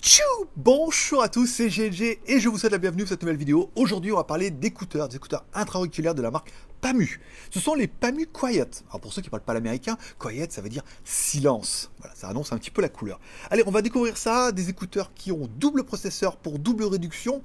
Tchou. Bonjour à tous, c'est GLG et je vous souhaite la bienvenue sur cette nouvelle vidéo. Aujourd'hui, on va parler d'écouteurs, des écouteurs intra-auriculaires de la marque Pamu. Ce sont les Pamu Quiet. Alors pour ceux qui ne parlent pas l'américain, Quiet ça veut dire silence. Voilà, ça annonce un petit peu la couleur. Allez, on va découvrir ça, des écouteurs qui ont double processeur pour double réduction,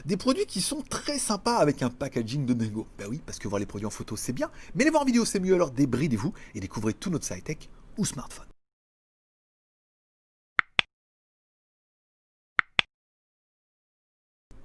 des produits qui sont très sympas avec un packaging de dingo. Ben oui, parce que voir les produits en photo c'est bien, mais les voir en vidéo c'est mieux, alors débridez-vous et découvrez tout notre high-tech ou smartphone.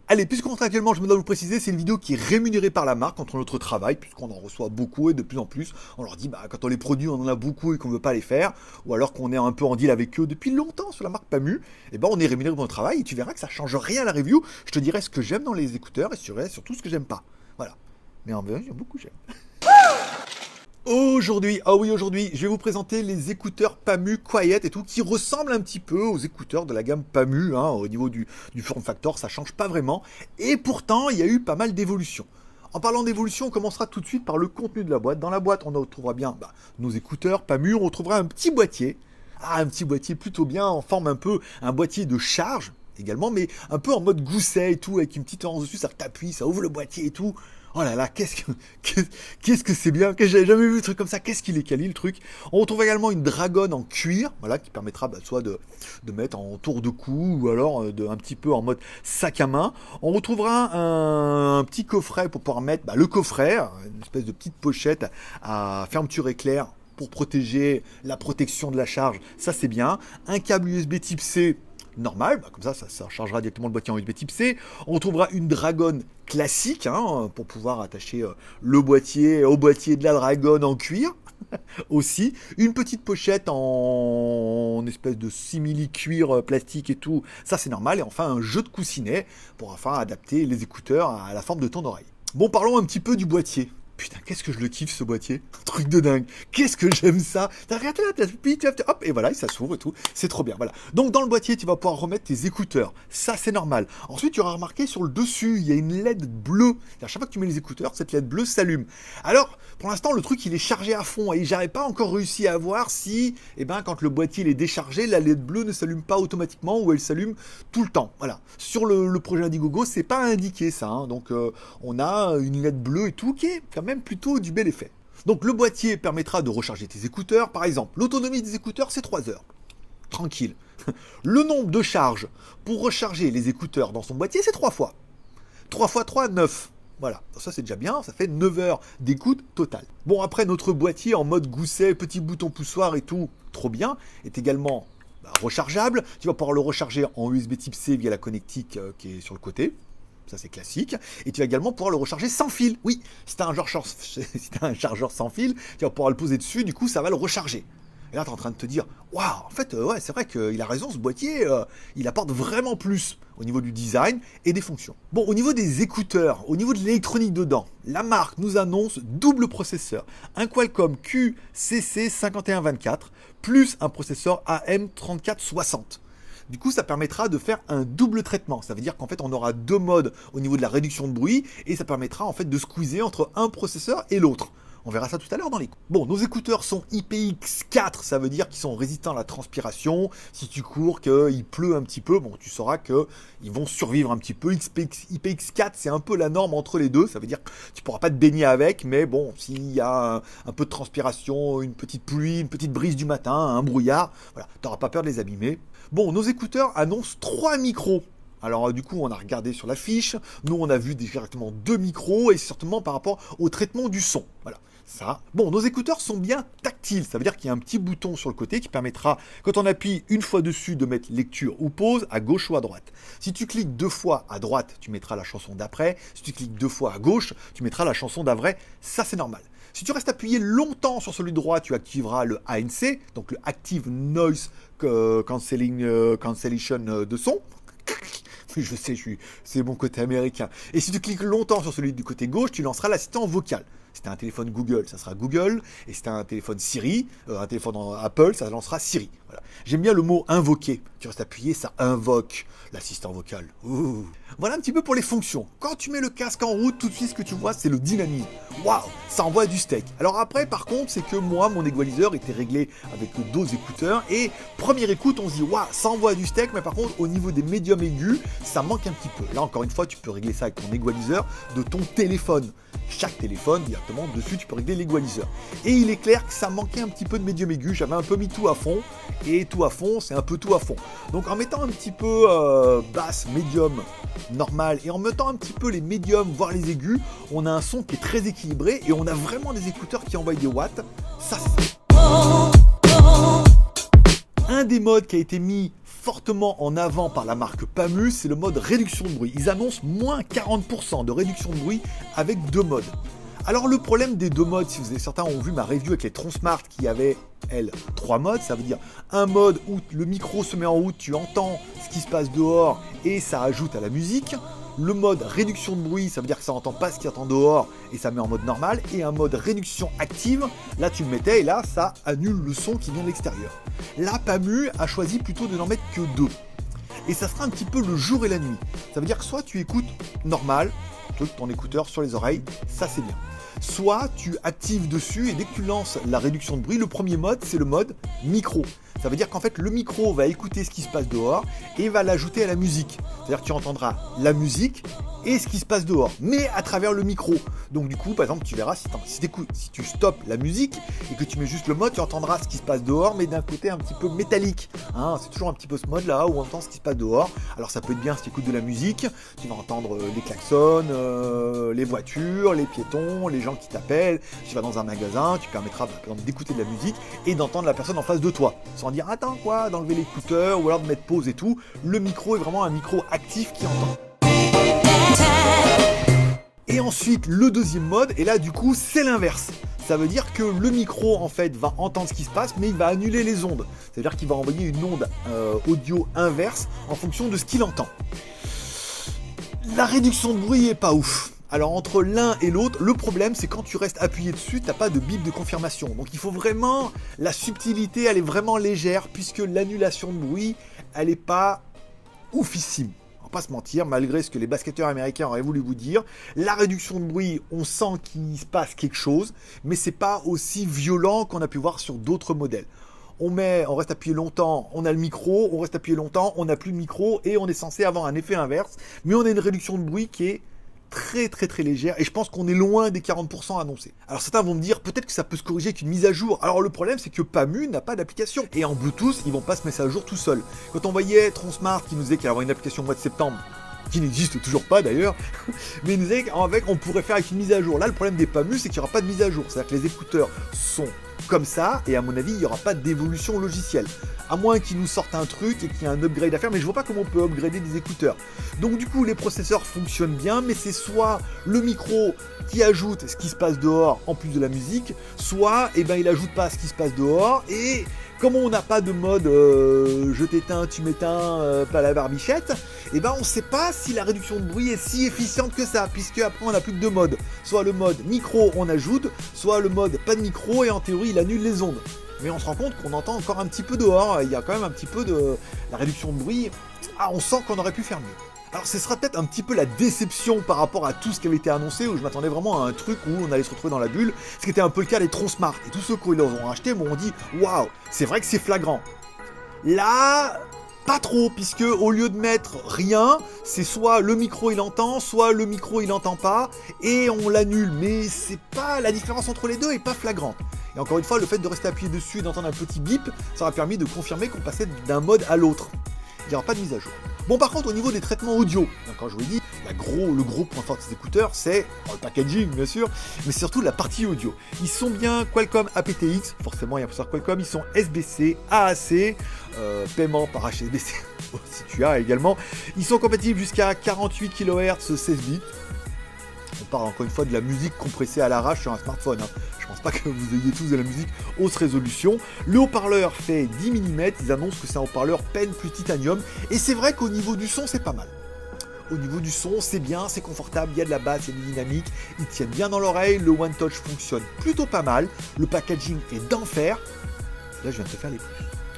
Allez, puisqu'on contractuellement, je me dois vous préciser, c'est une vidéo qui est rémunérée par la marque entre notre travail, puisqu'on en reçoit beaucoup et de plus en plus. On leur dit, quand on les produit, on en a beaucoup et qu'on ne veut pas les faire, ou alors qu'on est un peu en deal avec eux depuis longtemps sur la marque Pamu, et on est rémunéré pour notre travail et tu verras que ça change rien à la review. Je te dirai ce que j'aime dans les écouteurs et surtout ce que j'aime pas. Voilà. Mais en vrai, j'aime beaucoup, j'aime. Aujourd'hui, je vais vous présenter les écouteurs Pamu Quiet et tout, qui ressemblent un petit peu aux écouteurs de la gamme Pamu, hein, au niveau du form factor, ça change pas vraiment, et pourtant, il y a eu pas mal d'évolutions. En parlant d'évolution, on commencera tout de suite par le contenu de la boîte. Dans la boîte, on retrouvera bien nos écouteurs Pamu, on retrouvera un petit boîtier, un petit boîtier plutôt bien, en forme un peu, un boîtier de charge, également, mais un peu en mode gousset et tout, avec une petite tendance dessus, ça t'appuie, ça ouvre le boîtier et tout. Oh là là, qu'est-ce que c'est bien, que j'avais jamais vu un truc comme ça, qu'est-ce qu'il est quali le truc. On retrouve également une dragonne en cuir, voilà, qui permettra soit de mettre en tour de cou, ou alors un petit peu en mode sac à main. On retrouvera un petit coffret pour pouvoir mettre le coffret, une espèce de petite pochette à fermeture éclair pour protéger la protection de la charge, ça c'est bien. Un câble USB type C normal, comme ça chargera directement le boîtier en USB type C. On trouvera une dragonne classique, hein, pour pouvoir attacher le boîtier au boîtier de la dragonne en cuir. Aussi, une petite pochette en espèce de simili cuir plastique et tout, ça c'est normal. Et enfin un jeu de coussinet pour enfin adapter les écouteurs à la forme de ton oreille. Bon, parlons un petit peu du boîtier. Putain, qu'est-ce que je le kiffe ce boîtier. Truc de dingue. Qu'est-ce que j'aime ça. Regarde là, hop, et voilà, ça s'ouvre et tout. C'est trop bien, voilà. Donc dans le boîtier, tu vas pouvoir remettre tes écouteurs. Ça, c'est normal. Ensuite, tu auras remarqué sur le dessus, il y a une LED bleue. À chaque fois que tu mets les écouteurs, cette LED bleue s'allume. Alors, pour l'instant, le truc, il est chargé à fond. Et j'avais pas encore réussi à voir si, quand le boîtier il est déchargé, la LED bleue ne s'allume pas automatiquement ou elle s'allume tout le temps. Voilà. Sur le projet Indiegogo, c'est pas indiqué ça. Hein. Donc, on a une LED bleue et tout qui est quand même plutôt du bel effet. Donc le boîtier permettra de recharger tes écouteurs. Par exemple, l'autonomie des écouteurs, c'est 3 heures. Tranquille. Le nombre de charges pour recharger les écouteurs dans son boîtier, c'est 3 fois. 3 fois 3, 9. Voilà, ça c'est déjà bien, ça fait 9 heures d'écoute totale. Bon, après notre boîtier en mode gousset, petit bouton poussoir et tout, trop bien, est également rechargeable. Tu vas pouvoir le recharger en USB type C via la connectique qui est sur le côté. Ça c'est classique, et tu vas également pouvoir le recharger sans fil. Oui, si tu as un chargeur sans fil, tu vas pouvoir le poser dessus, du coup ça va le recharger. Et là tu es en train de te dire, waouh, en fait ouais, c'est vrai qu'il a raison, ce boîtier, il apporte vraiment plus au niveau du design et des fonctions. Bon, au niveau des écouteurs, au niveau de l'électronique dedans, la marque nous annonce double processeur, un Qualcomm QCC5124 plus un processeur AM3460. Du coup, ça permettra de faire un double traitement. Ça veut dire qu'en fait, on aura deux modes au niveau de la réduction de bruit et ça permettra en fait de squeezer entre un processeur et l'autre. On verra ça tout à l'heure dans les coups. Bon, nos écouteurs sont IPX4, ça veut dire qu'ils sont résistants à la transpiration. Si tu cours, qu'il pleut un petit peu, bon, tu sauras qu'ils vont survivre un petit peu. IPX4, c'est un peu la norme entre les deux. Ça veut dire que tu pourras pas te baigner avec, mais bon, s'il y a un peu de transpiration, une petite pluie, une petite brise du matin, un brouillard, voilà, tu n'auras pas peur de les abîmer. Bon, nos écouteurs annoncent 3 micros. Alors du coup, on a regardé sur la fiche. Nous, on a vu directement 2 micros et certainement par rapport au traitement du son. Voilà. Ça. Bon, nos écouteurs sont bien tactiles. Ça veut dire qu'il y a un petit bouton sur le côté qui permettra, quand on appuie une fois dessus, de mettre lecture ou pause à gauche ou à droite. Si tu cliques 2 fois à droite, tu mettras la chanson d'après. Si tu cliques 2 fois à gauche, tu mettras la chanson d'après. Ça, c'est normal. Si tu restes appuyé longtemps sur celui de droite, tu activeras le ANC, donc le Active Noise Cancellation de son. Je sais, c'est mon côté américain. Et si tu cliques longtemps sur celui du côté gauche, tu lanceras l'assistant vocal. Si t'as un téléphone Google, ça sera Google. Et si t'as un téléphone Siri, un téléphone Apple, ça lancera Siri. Voilà. J'aime bien le mot invoquer. Tu restes appuyé, ça invoque l'assistant vocal. Ouh. Voilà un petit peu pour les fonctions. Quand tu mets le casque en route, tout de suite ce que tu vois, c'est le dynamisme. Waouh, ça envoie du steak. Alors après, par contre, c'est que moi, mon égaliseur était réglé avec d'autres écouteurs. Et première écoute, on se dit, waouh, ça envoie du steak. Mais par contre, au niveau des médiums aigus, ça manque un petit peu. Là, encore une fois, tu peux régler ça avec ton égaliseur de ton téléphone. Chaque téléphone, directement dessus, tu peux régler l'égaliseur. Et il est clair que ça manquait un petit peu de médium aigu. J'avais un peu mis tout à fond. Et tout à fond, c'est un peu tout à fond. Donc en mettant un petit peu basse, médium, normal, et en mettant un petit peu les médiums, voire les aigus, on a un son qui est très équilibré et on a vraiment des écouteurs qui envoient des watts. Ça, c'est... Un des modes qui a été mis fortement en avant par la marque Pamu, c'est le mode réduction de bruit. Ils annoncent moins 40% de réduction de bruit avec 2 modes. Alors le problème des 2 modes, si certains ont vu ma review avec les Tron Smart qui avait, elles, 3 modes, ça veut dire un mode où le micro se met en route, tu entends ce qui se passe dehors et ça ajoute à la musique. Le mode réduction de bruit, ça veut dire que ça n'entend pas ce qui entend dehors et ça met en mode normal. Et un mode réduction active, là tu le mettais et là ça annule le son qui vient de l'extérieur. Là Pamu a choisi plutôt de n'en mettre que 2. Et ça sera un petit peu le jour et la nuit. Ça veut dire que soit tu écoutes normal, ton écouteur sur les oreilles, ça c'est bien. Soit tu actives dessus et dès que tu lances la réduction de bruit, le premier mode c'est le mode micro. Ça veut dire qu'en fait le micro va écouter ce qui se passe dehors et va l'ajouter à la musique. C'est-à-dire que tu entendras la musique et ce qui se passe dehors, mais à travers le micro. Donc du coup, par exemple, tu verras si tu stoppes la musique et que tu mets juste le mode, tu entendras ce qui se passe dehors, mais d'un côté un petit peu métallique. Hein, c'est toujours un petit peu ce mode-là où on entend ce qui se passe dehors. Alors ça peut être bien si tu écoutes de la musique, tu vas entendre les klaxons, les voitures, les piétons, les gens qui t'appellent. Si tu vas dans un magasin, tu permettras par exemple d'écouter de la musique et d'entendre la personne en face de toi, sans dire attends quoi, d'enlever l'écouteur ou alors de mettre pause et tout. Le micro est vraiment un micro actif qui entend. Et ensuite le deuxième mode, et là du coup c'est l'inverse. Ça veut dire que le micro en fait va entendre ce qui se passe, mais il va annuler les ondes. C'est-à-dire qu'il va envoyer une onde audio inverse en fonction de ce qu'il entend. La réduction de bruit est pas ouf. Alors entre l'un et l'autre, le problème c'est quand tu restes appuyé dessus, t'as pas de bip de confirmation. Donc il faut vraiment, la subtilité elle est vraiment légère, puisque l'annulation de bruit, elle est pas oufissime. On va pas se mentir, malgré ce que les basketteurs américains auraient voulu vous dire, la réduction de bruit, on sent qu'il se passe quelque chose, mais c'est pas aussi violent qu'on a pu voir sur d'autres modèles. On reste appuyé longtemps, on a le micro, on reste appuyé longtemps, on n'a plus le micro, et on est censé avoir un effet inverse, mais on a une réduction de bruit qui est très légère, et je pense qu'on est loin des 40% annoncés. Alors certains vont me dire, peut-être que ça peut se corriger avec une mise à jour. Alors le problème c'est que Pamu n'a pas d'application, et en Bluetooth, ils vont pas se mettre à jour tout seul. Quand on voyait Tron Smart qui nous disait qu'il allait avoir une application au mois de septembre, qui n'existe toujours pas d'ailleurs, mais il nous disait qu'avec on pourrait faire avec une mise à jour. Là le problème des Pamu c'est qu'il n'y aura pas de mise à jour, c'est-à-dire que les écouteurs sont comme ça, et à mon avis il n'y aura pas d'évolution logicielle. À moins qu'ils nous sortent un truc et qu'il y ait un upgrade à faire, mais je vois pas comment on peut upgrader des écouteurs. Donc du coup les processeurs fonctionnent bien, mais c'est soit le micro qui ajoute ce qui se passe dehors en plus de la musique, soit il ajoute pas ce qui se passe dehors, et comme on n'a pas de mode je t'éteins, tu m'éteins, pas la barbichette, on sait pas si la réduction de bruit est si efficiente que ça, puisque après on n'a plus que 2 modes. Soit le mode micro on ajoute, soit le mode pas de micro et en théorie il annule les ondes. Mais on se rend compte qu'on entend encore un petit peu dehors, il y a quand même un petit peu de la réduction de bruit. Ah, on sent qu'on aurait pu faire mieux. Alors ce sera peut-être un petit peu la déception par rapport à tout ce qui avait été annoncé, où je m'attendais vraiment à un truc où on allait se retrouver dans la bulle, ce qui était un peu le cas des Tron Smart. Et tous ceux qui les ont achetés m'ont dit « Waouh, c'est vrai que c'est flagrant ». Là, pas trop, puisque au lieu de mettre rien, c'est soit le micro il entend, soit le micro il entend pas, et on l'annule. Mais c'est pas, la différence entre les deux est pas flagrante. Et encore une fois, le fait de rester appuyé dessus et d'entendre un petit bip, ça aura permis de confirmer qu'on passait d'un mode à l'autre. Il n'y aura pas de mise à jour. Bon, par contre, au niveau des traitements audio, quand je vous l'ai dit, le gros point fort de ces écouteurs, c'est le packaging, bien sûr, mais c'est surtout la partie audio. Ils sont bien Qualcomm aptX, forcément, il y a un processeur Qualcomm, ils sont SBC, AAC, paiement par HSBC, si tu as également. Ils sont compatibles jusqu'à 48 kHz 16 bits. On parle encore une fois de la musique compressée à l'arrache sur un smartphone. Hein. Je pense pas que vous ayez tous de la musique haute résolution. Le haut-parleur fait 10 mm. Ils annoncent que c'est un haut-parleur PEN plus titanium. Et c'est vrai qu'au niveau du son, c'est pas mal. au niveau du son, c'est bien, c'est confortable, il y a de la basse, il y a une dynamique, ils tiennent bien dans l'oreille, le One Touch fonctionne plutôt pas mal, le packaging est d'enfer. Là, je viens de te faire les plus.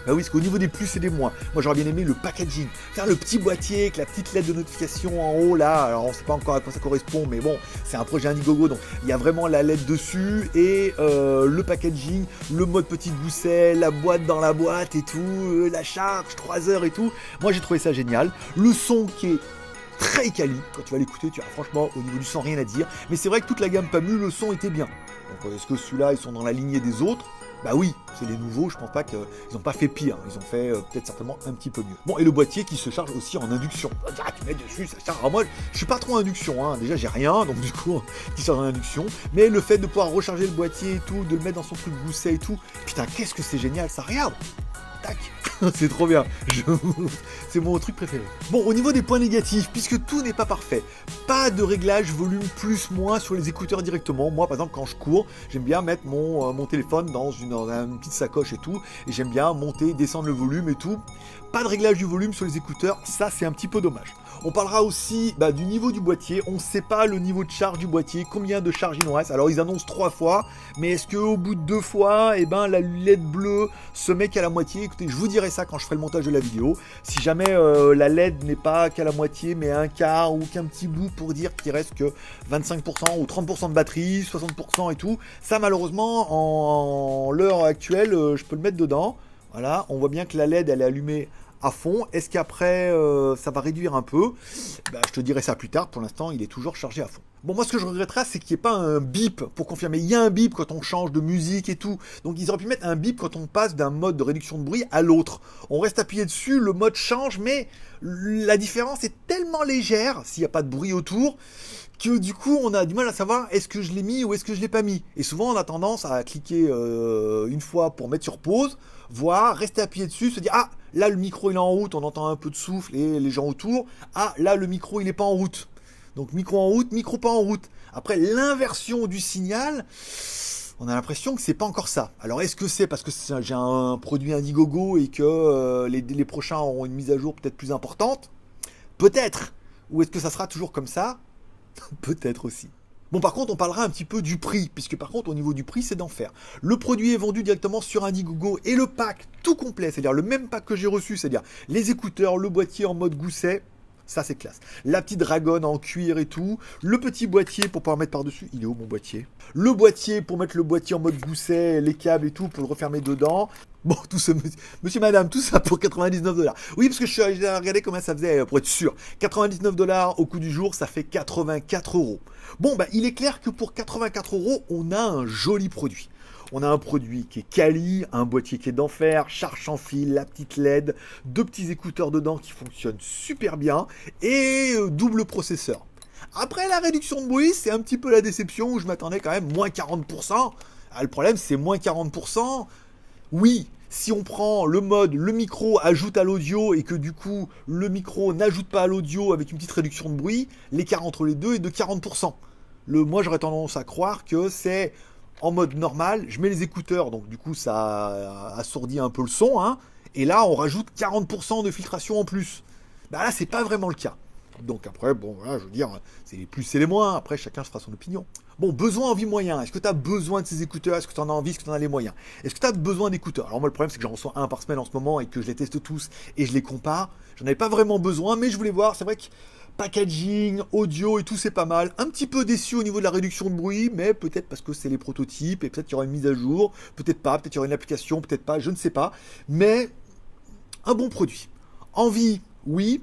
Bah oui, parce qu'au niveau des plus et des moins, moi j'aurais bien aimé le packaging. Faire le petit boîtier avec la petite lettre de notification en haut là, alors on sait pas encore à quoi ça correspond, mais bon, c'est un projet Indiegogo, donc il y a vraiment la lettre dessus, et le packaging, le mode petite gousset, la boîte dans la boîte et tout, la charge, 3 heures et tout. Moi j'ai trouvé ça génial. Le son qui est très quali, quand tu vas l'écouter, tu as franchement au niveau du son rien à dire, mais c'est vrai que toute la gamme PAMU, le son était bien. Donc est-ce que ceux-là ils sont dans la lignée des autres? Bah oui, c'est les nouveaux, je pense pas qu'ils ont pas fait pire, ils ont fait peut-être certainement un petit peu mieux. Bon, et le boîtier qui se charge aussi en induction. Ah, tu mets dessus, ça charge. Alors moi, je suis pas trop induction, hein. Déjà j'ai rien, donc du coup, qui charge en induction. Mais le fait de pouvoir recharger le boîtier et tout, de le mettre dans son truc gousset et tout, putain, qu'est-ce que c'est génial, ça, regarde. Tac. C'est trop bien, c'est mon truc préféré. Bon, au niveau des points négatifs, puisque tout n'est pas parfait, pas de réglage volume plus-moins sur les écouteurs directement. Moi, par exemple, quand je cours, j'aime bien mettre mon téléphone dans une petite sacoche et tout, et j'aime bien monter, descendre le volume et tout. Pas de réglage du volume sur les écouteurs, ça c'est un petit peu dommage. On parlera aussi du niveau du boîtier, on ne sait pas le niveau de charge du boîtier, combien de charge il nous reste. Alors ils annoncent 3 fois, mais est-ce qu'au bout de 2 fois, la LED bleue se met qu'à la moitié? Écoutez, je vous dirai ça quand je ferai le montage de la vidéo. Si jamais la LED n'est pas qu'à la moitié, mais à un quart ou qu'un petit bout pour dire qu'il reste que 25% ou 30% de batterie, 60% et tout, ça malheureusement, en l'heure actuelle, je peux le mettre dedans. Voilà, on voit bien que la LED elle est allumée à fond. Est-ce qu'après ça va réduire un peu? Je te dirai ça plus tard. Pour l'instant, il est toujours chargé à fond. Bon, moi ce que je regretterais, c'est qu'il n'y ait pas un bip pour confirmer. Il y a un bip quand on change de musique et tout. Donc ils auraient pu mettre un bip quand on passe d'un mode de réduction de bruit à l'autre. On reste appuyé dessus, le mode change, mais la différence est tellement légère s'il n'y a pas de bruit autour, que du coup on a du mal à savoir est-ce que je l'ai mis ou est-ce que je l'ai pas mis. Et souvent on a tendance à cliquer une fois pour mettre sur pause, voire rester appuyé dessus, se dire ah là le micro il est en route, on entend un peu de souffle et les gens autour, ah là le micro il est pas en route. Donc micro en route, micro pas en route. Après l'inversion du signal, on a l'impression que c'est pas encore ça. Alors est-ce que c'est parce que j'ai un produit Indiegogo et que les prochains auront une mise à jour peut-être plus importante? Peut-être. Ou est-ce que ça sera toujours comme ça? Peut-être aussi. Bon, par contre, on parlera un petit peu du prix, puisque par contre, au niveau du prix, c'est d'enfer. Le produit est vendu directement sur Indiegogo et le pack tout complet, c'est-à-dire le même pack que j'ai reçu, c'est-à-dire les écouteurs, le boîtier en mode gousset, ça c'est classe. La petite dragonne en cuir et tout, le petit boîtier pour pouvoir mettre par-dessus, il est où mon boîtier? Le boîtier pour mettre le boîtier en mode gousset, les câbles et tout pour le refermer dedans. Bon, tout ce monsieur, madame, tout ça pour 99$. Oui, parce que j'ai regardé combien ça faisait pour être sûr. 99$ au coût du jour, ça fait 84€. Bon, il est clair que pour 84€, on a un joli produit. On a un produit qui est quali, un boîtier qui est d'enfer, charge sans fil, la petite LED, 2 petits écouteurs dedans qui fonctionnent super bien et double processeur. Après la réduction de bruit, c'est un petit peu la déception où je m'attendais quand même moins 40%. Le problème, c'est moins 40%. Oui, si on prend le mode, le micro ajoute à l'audio et que du coup, le micro n'ajoute pas à l'audio avec une petite réduction de bruit, l'écart entre les deux est de 40%. Moi, j'aurais tendance à croire que c'est en mode normal, je mets les écouteurs, donc du coup, ça assourdit un peu le son, hein, et là, on rajoute 40% de filtration en plus. Là, c'est pas vraiment le cas. Donc après, bon, voilà, je veux dire, c'est les plus et les moins. Après, chacun se fera son opinion. Bon, besoin, envie, moyen. Est-ce que tu as besoin de ces écouteurs? Est-ce que tu en as envie? Est-ce que tu en as les moyens? Est-ce que tu as besoin d'écouteurs? Alors moi, le problème, c'est que j'en reçois un par semaine en ce moment et que je les teste tous et je les compare. J'en avais pas vraiment besoin, mais je voulais voir. C'est vrai que packaging, audio et tout, c'est pas mal. Un petit peu déçu au niveau de la réduction de bruit, mais peut-être parce que c'est les prototypes et peut-être qu'il y aura une mise à jour. Peut-être pas, peut-être qu'il y aura une application, peut-être pas, je ne sais pas. Mais un bon produit. Envie, oui,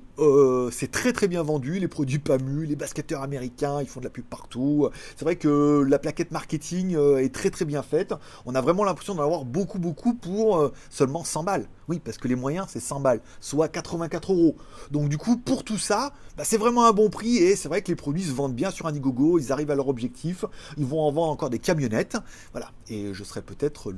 c'est très très bien vendu, les produits PAMU, les basketteurs américains, ils font de la pub partout. C'est vrai que la plaquette marketing est très très bien faite. On a vraiment l'impression d'en avoir beaucoup pour seulement 100 balles. Oui, parce que les moyens c'est 100 balles, soit 84€. Donc du coup, pour tout ça, c'est vraiment un bon prix et c'est vrai que les produits se vendent bien sur Indiegogo, ils arrivent à leur objectif, ils vont en vendre encore des camionnettes. Voilà, et je serai peut-être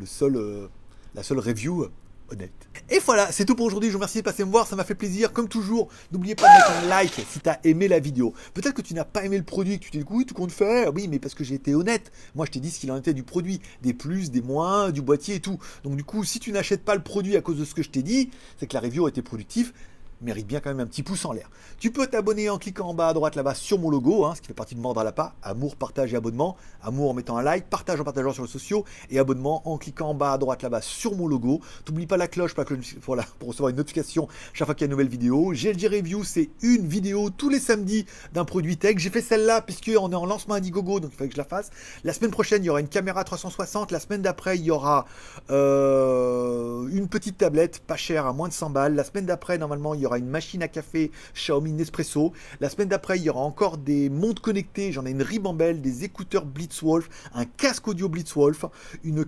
la seule review honnête. Et voilà, c'est tout pour aujourd'hui. Je vous remercie de passer me voir, ça m'a fait plaisir. Comme toujours, n'oubliez pas de mettre un like si tu as aimé la vidéo. Peut-être que tu n'as pas aimé le produit, que tu t'es dit oui, tout compte faire. Oui, mais parce que j'ai été honnête. Moi, je t'ai dit ce qu'il en était du produit, des plus, des moins, du boîtier et tout. Donc du coup, si tu n'achètes pas le produit à cause de ce que je t'ai dit, c'est que la review a été productive. mérite bien quand même un petit pouce en l'air. Tu peux t'abonner en cliquant en bas à droite là-bas sur mon logo, hein, ce qui fait partie de Mordre à l'appât. Amour, partage et abonnement. Amour en mettant un like, partage en partageant sur les sociaux et abonnement en cliquant en bas à droite là-bas sur mon logo. T'oublies pas la cloche pour recevoir une notification chaque fois qu'il y a une nouvelle vidéo. GLG Review, c'est une vidéo tous les samedis d'un produit tech. J'ai fait celle-là puisqu'on est en lancement Indiegogo, donc il fallait que je la fasse. La semaine prochaine, il y aura une caméra 360. La semaine d'après, il y aura une petite tablette pas chère à moins de 100 balles. La semaine d'après, normalement, il y aura une machine à café Xiaomi Nespresso. La semaine d'après, il y aura encore des montres connectées. J'en ai une ribambelle, des écouteurs Blitzwolf, un casque audio Blitzwolf, une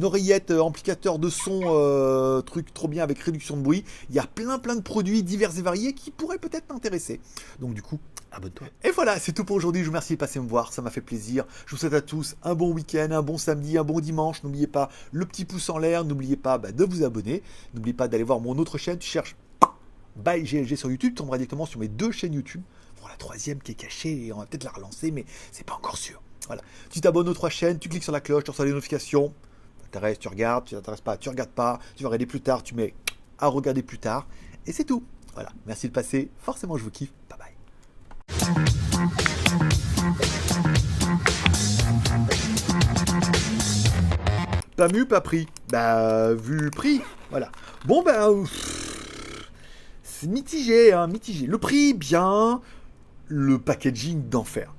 oreillette amplificateur de son, truc trop bien avec réduction de bruit. Il y a plein de produits divers et variés qui pourraient peut-être t'intéresser. Donc du coup, abonne-toi. Et voilà, c'est tout pour aujourd'hui. Je vous remercie de passer me voir, ça m'a fait plaisir. Je vous souhaite à tous un bon week-end, un bon samedi, un bon dimanche. N'oubliez pas le petit pouce en l'air, n'oubliez pas de vous abonner, n'oubliez pas d'aller voir mon autre chaîne. Tu cherches By GLG sur YouTube, tu tomberas directement sur mes 2 chaînes YouTube. Bon, la 3e qui est cachée, et on va peut-être la relancer, mais c'est pas encore sûr. Voilà. Tu t'abonnes aux 3 chaînes, tu cliques sur la cloche, tu reçois les notifications. Ça t'intéresse, tu regardes, tu t'intéresses pas, tu regardes pas, tu vas regarder plus tard, tu mets à regarder plus tard, et c'est tout. Voilà. Merci de passer. Forcément, je vous kiffe. Bye bye. Pas mu, pas pris. Bah, vu prix, voilà. Bon, c'est mitigé, hein, mitigé. Le prix, bien. Le packaging d'enfer.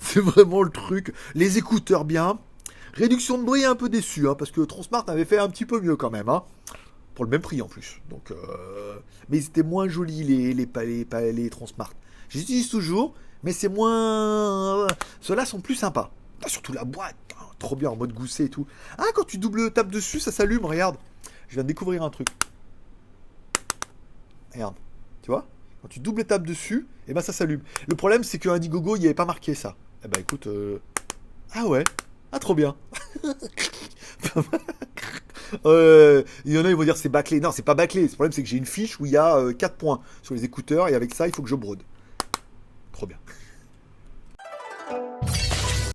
C'est vraiment le truc. Les écouteurs, bien. Réduction de bruit, un peu déçu, hein, parce que Tronsmart avait fait un petit peu mieux quand même, hein. Pour le même prix en plus. Donc, mais c'était moins joli les Tronsmart. J'utilise toujours, mais c'est moins. Ceux-là sont plus sympas. Ah, surtout la boîte, hein, trop bien en mode gousset et tout. Ah, quand tu tapes dessus, ça s'allume, regarde. Je viens de découvrir un truc. Regarde, tu vois? Quand tu double tapes dessus, et ça s'allume. Le problème, c'est que Indiegogo, il n'y avait pas marqué ça. Eh ben écoute, ah ouais, ah trop bien. Il y en a, ils vont dire c'est bâclé. Non, c'est pas bâclé. Le problème, c'est que j'ai une fiche où il y a 4 points sur les écouteurs et avec ça, il faut que je brode.